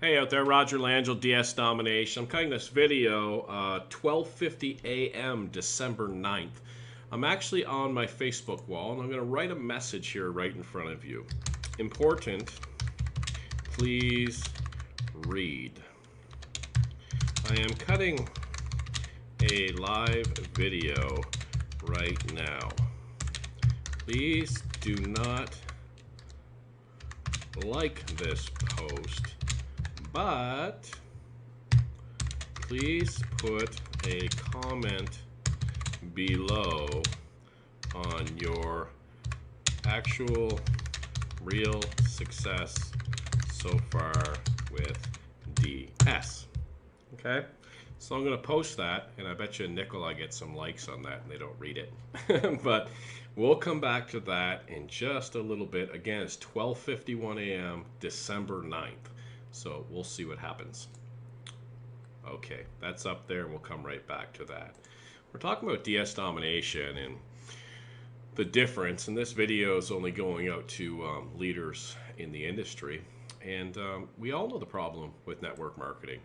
Hey out there, Roger Langell, DS Domination. I'm cutting this video 12:50 a.m. December 9th. I'm actually on my Facebook wall and I'm going to write a message here right in front of you. Important, please read. I am cutting a live video right now. Please do not like this post, but please put a comment below on your actual real success so far with DS. Okay? So I'm going to post that, and I bet you a nickel I get some likes on that, and they don't read it. But we'll come back to that in just a little bit. Again, it's 12:51 a.m. December 9th. So we'll see what happens. Okay, that's up there, and we'll come right back to that. We're talking about DS domination and the difference, and this video is only going out to leaders in the industry. And we all know the problem with network marketing.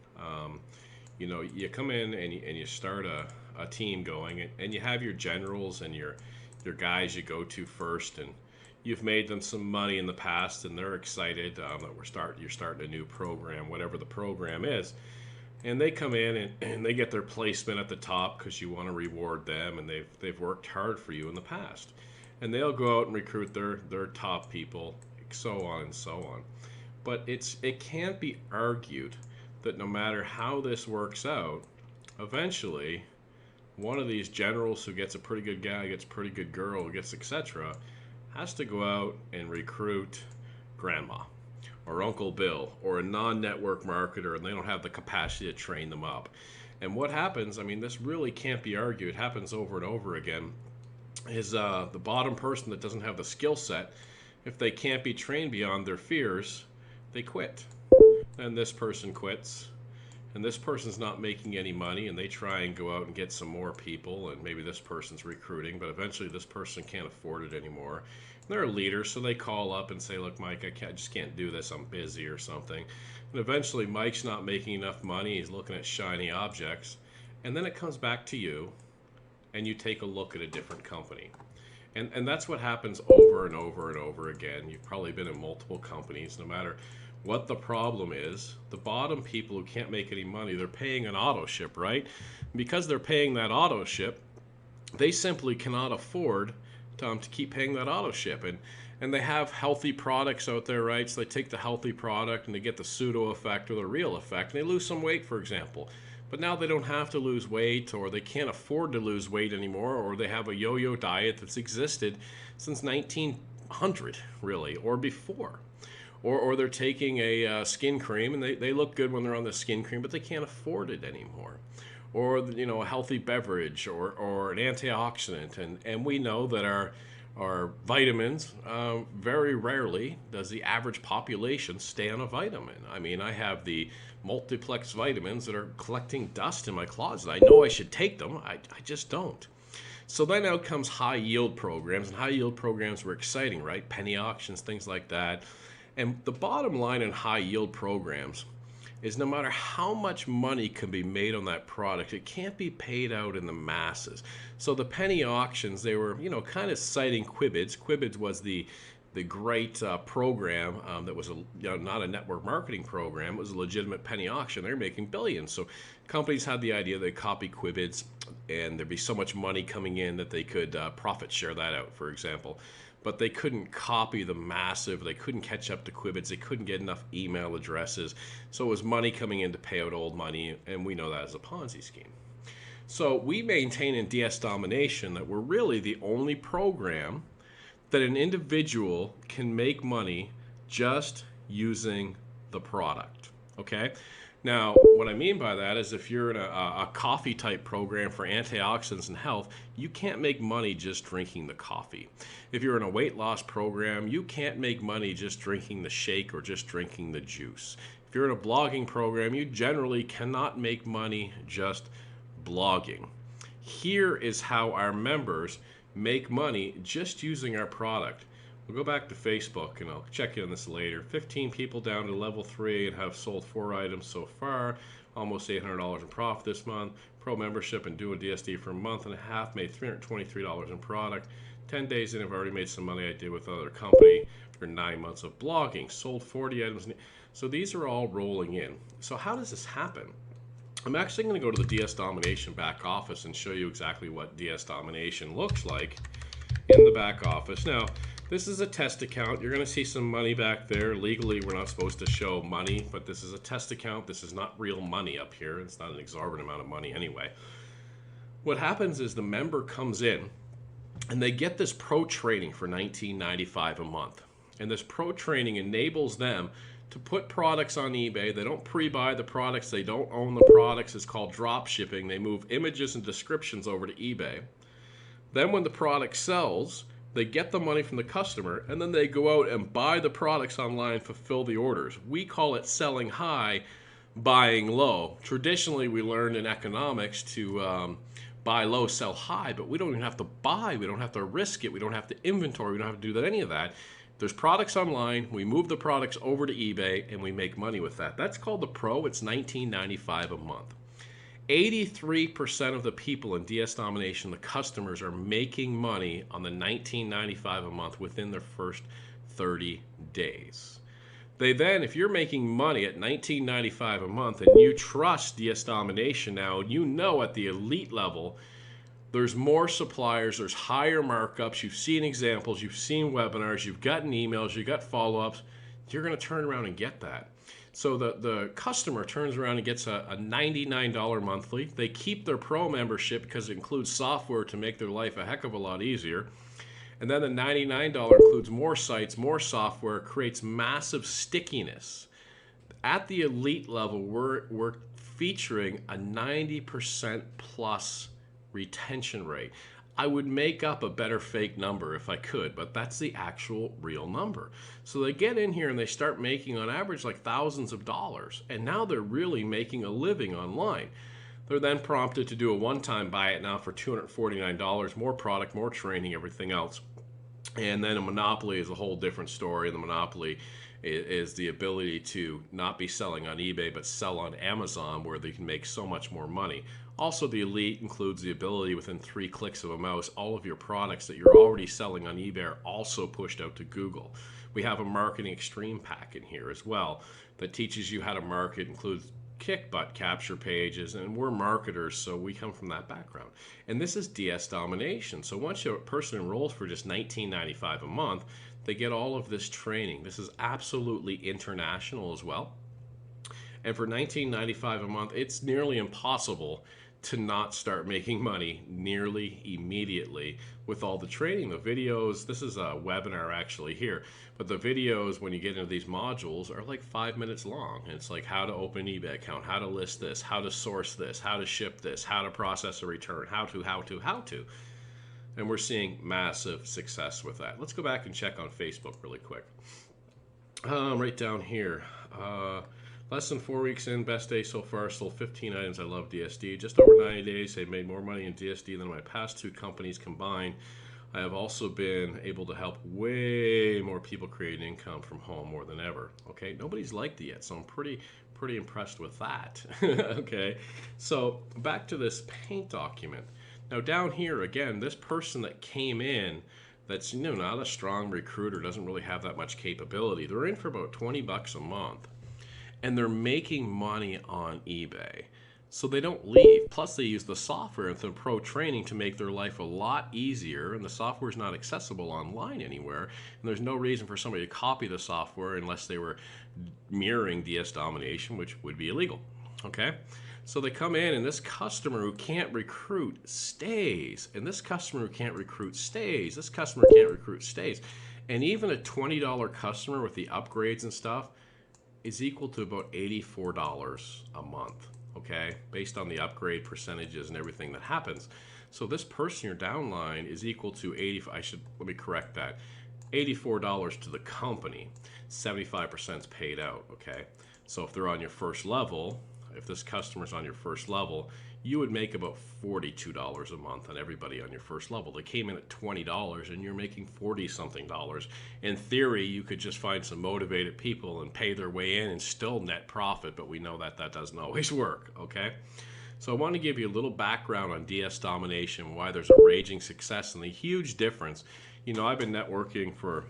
You come in and you start a team going, and you have your generals and your guys you go to first, and you've made them some money in the past, and they're excited that you're starting a new program, whatever the program is, and they come in and they get their placement at the top because you want to reward them, and they've worked hard for you in the past, and they'll go out and recruit their top people, so on and so on. But it can't be argued that no matter how this works out, eventually one of these generals who gets a pretty good guy, gets a pretty good girl, gets etc., has to go out and recruit grandma or Uncle Bill or a non-network marketer, and they don't have the capacity to train them up. And what happens, I mean, this really can't be argued, it happens over and over again, is the bottom person that doesn't have the skill set, if they can't be trained beyond their fears, they quit. And this person quits, and this person's not making any money, and they try and go out and get some more people, and maybe this person's recruiting, but eventually this person can't afford it anymore. And they're a leader, so they call up and say, look, Mike, I just can't do this, I'm busy or something. And eventually Mike's not making enough money, he's looking at shiny objects, and then it comes back to you, and you take a look at a different company. And that's what happens over and over and over again. You've probably been in multiple companies. No matter what the problem is, the bottom people who can't make any money, they're paying an auto ship, right? Because they're paying that auto ship, they simply cannot afford to keep paying that auto ship. And they have healthy products out there, right? So they take the healthy product and they get the pseudo effect or the real effect, and they lose some weight, for example. But now they don't have to lose weight, or they can't afford to lose weight anymore, or they have a yo-yo diet that's existed since 1900, really, or before. Or they're taking a skin cream, and they look good when they're on the skin cream, but they can't afford it anymore. Or a healthy beverage, or an antioxidant, and we know that our vitamins, very rarely does the average population stay on a vitamin. I mean, I have the multiplex vitamins that are collecting dust in my closet. I know I should take them, I just don't. So then out comes high yield programs, and high yield programs were exciting, right? Penny auctions, things like that. And the bottom line in high yield programs is no matter how much money can be made on that product, it can't be paid out in the masses. So the penny auctions, they were, kind of citing Quibids. Quibids was the great program that was not a network marketing program. It was a legitimate penny auction. They're making billions. So companies had the idea they'd copy Quibids, and there'd be so much money coming in that they could profit share that out, for example. But they couldn't copy the massive, they couldn't catch up to Quibids, they couldn't get enough email addresses. So it was money coming in to pay out old money, and we know that as a Ponzi scheme. So we maintain in DS Domination that we're really the only program that an individual can make money just using the product, okay? Now, what I mean by that is if you're in a coffee type program for antioxidants and health, you can't make money just drinking the coffee. If you're in a weight loss program, you can't make money just drinking the shake or just drinking the juice. If you're in a blogging program, you generally cannot make money just blogging. Here is how our members make money just using our product. We'll go back to Facebook and I'll check in on this later. 15 people down to level 3 and have sold 4 items so far. Almost $800 in profit this month. Pro membership and doing DSD for a month and a half made $323 in product. 10 days in, I've already made some money I did with another company for 9 months of blogging. Sold 40 items. So these are all rolling in. So how does this happen? I'm actually going to go to the DS Domination back office and show you exactly what DS Domination looks like in the back office. Now, this is a test account. You're going to see some money back there. Legally, we're not supposed to show money, but this is a test account. This is not real money up here. It's not an exorbitant amount of money anyway. What happens is the member comes in and they get this pro training for $19.95 a month. And this pro training enables them to put products on eBay. They don't pre-buy the products. They don't own the products. It's called drop shipping. They move images and descriptions over to eBay. Then when the product sells, they get the money from the customer, and then they go out and buy the products online, fulfill the orders. We call it selling high, buying low. Traditionally, we learned in economics to buy low, sell high, but we don't even have to buy. We don't have to risk it. We don't have to inventory. We don't have to do any of that. There's products online. We move the products over to eBay, and we make money with that. That's called the Pro. It's $19.95 a month. 83% of the people in DS Domination, the customers, are making money on the $19.95 a month within their first 30 days. They then, if you're making money at $19.95 a month and you trust DS Domination now, you know at the elite level, there's more suppliers, there's higher markups, you've seen examples, you've seen webinars, you've gotten emails, you've got follow-ups, you're going to turn around and get that. So the customer turns around and gets a $99 monthly. They keep their pro membership because it includes software to make their life a heck of a lot easier. And then the $99 includes more sites, more software, creates massive stickiness. At the elite level, we're featuring a 90% plus retention rate. I would make up a better fake number if I could, but that's the actual real number. So they get in here and they start making on average like thousands of dollars, and now they're really making a living online. They're then prompted to do a one-time buy it now for $249, more product, more training, everything else. And then a monopoly is a whole different story. The monopoly is the ability to not be selling on eBay but sell on Amazon, where they can make so much more money. Also, the elite includes the ability within 3 clicks of a mouse, all of your products that you're already selling on eBay are also pushed out to Google. We have a marketing extreme pack in here as well that teaches you how to market, includes kick butt capture pages, and we're marketers, so we come from that background. And this is DS Domination. So once a person enrolls for just $19.95 a month, they get all of this training. This is absolutely international as well. And for $19.95 a month, it's nearly impossible to not start making money nearly immediately with all the training. The videos, this is a webinar actually here, but the videos when you get into these modules are like 5 minutes long. And it's like how to open an eBay account, how to list this, how to source this, how to ship this, how to process a return, how to. And we're seeing massive success with that. Let's go back and check on Facebook really quick. Right down here. Less than 4 weeks in, best day so far, sold 15 items. I love DSD. Just over 90 days, they've made more money in DSD than my past 2 companies combined. I have also been able to help way more people create income from home more than ever. Okay, nobody's liked it yet, so I'm pretty impressed with that. Okay, so back to this paint document. Now down here, again, this person that came in that's not a strong recruiter, doesn't really have that much capability, they're in for about 20 bucks a month. And they're making money on eBay. So they don't leave. Plus they use the software and the pro training to make their life a lot easier, and the software is not accessible online anywhere. And there's no reason for somebody to copy the software unless they were mirroring DS Domination, which would be illegal. Okay? So they come in, and this customer who can't recruit stays. And this customer who can't recruit stays. This customer can't recruit stays. And even a $20 customer with the upgrades and stuff is equal to about $84 a month, okay, based on the upgrade percentages and everything that happens. So this person, your downline, is equal to let me correct that, $84 to the company. 75% is paid out, okay? So if they're on your first level, if this customer's on your first level, you would make about $42 a month on everybody on your first level. They came in at $20 and you're making 40 something dollars. In theory, you could just find some motivated people and pay their way in and still net profit, but we know that that doesn't always work, okay? So I want to give you a little background on DS domination, why there's a raging success and the huge difference. You know, I've been networking for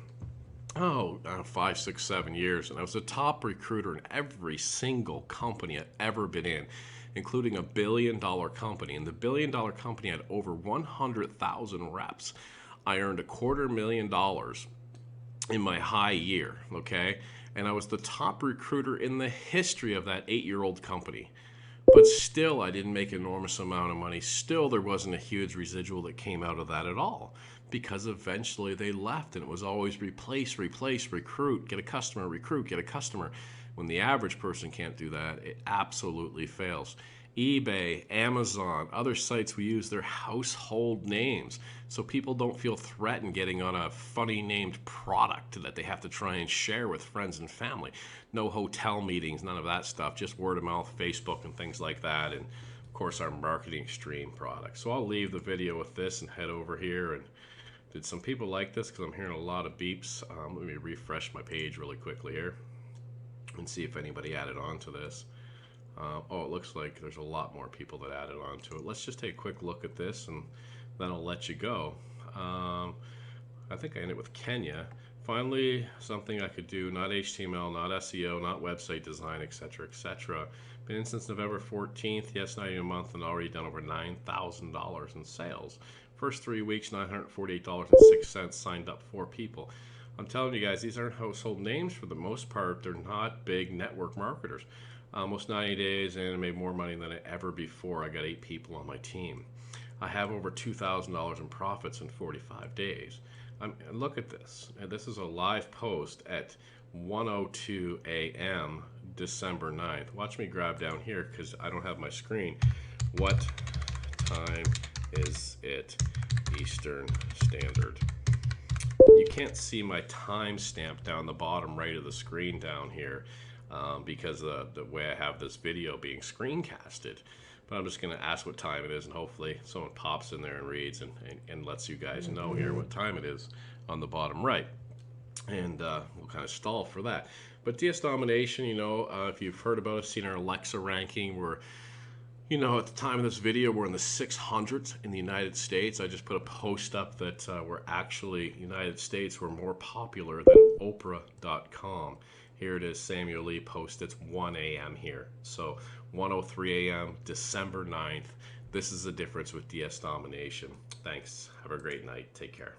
5, 6, 7 years, and I was a top recruiter in every single company I've ever been in, including a $1 billion company. And the $1 billion company had over 100,000 reps. I earned $250,000 in my high year, okay? And I was the top recruiter in the history of that 8-year-old company. But still, I didn't make an enormous amount of money. Still, there wasn't a huge residual that came out of that at all, because eventually they left, and it was always replace, recruit, get a customer, recruit, get a customer. When the average person can't do that, it absolutely fails. eBay, Amazon, other sites we use, they're household names. So people don't feel threatened getting on a funny named product that they have to try and share with friends and family. No hotel meetings, none of that stuff, just word of mouth, Facebook and things like that. And of course our marketing stream product. So I'll leave the video with this and head over here. And did some people like this? Because I'm hearing a lot of beeps. Let me refresh my page really quickly here and see if anybody added on to this. Oh, it looks like there's a lot more people that added on to it. Let's just take a quick look at this and then I'll let you go. I think I ended with Kenya. Finally, something I could do, not HTML, not SEO, not website design, etc., etc. Been in since November 14th, yes, not even a month, and already done over $9,000 in sales. First 3 weeks, $948.06, signed up 4 people. I'm telling you guys, these aren't household names for the most part. They're not big network marketers. Almost 90 days and I made more money than ever before. I got 8 people on my team. I have over $2,000 in profits in 45 days. Look at this. This is a live post at 1:02 a.m. December 9th. Watch me grab down here because I don't have my screen. What time is it Eastern Standard? You can't see my timestamp down the bottom right of the screen down here because the way I have this video being screencasted. But I'm just going to ask what time it is, and hopefully someone pops in there and reads and lets you guys know here what time it is on the bottom right. And we'll kind of stall for that. But DS domination, you know, if you've heard about us, seen our Alexa ranking, we're, you know, at the time of this video, we're in the 600s in the United States. I just put a post up that we're actually, United States, we're more popular than Oprah.com. Here it is, Samuel Lee post. It's 1 a.m. here. So 1:03 a.m., December 9th. This is the difference with DS domination. Thanks. Have a great night. Take care.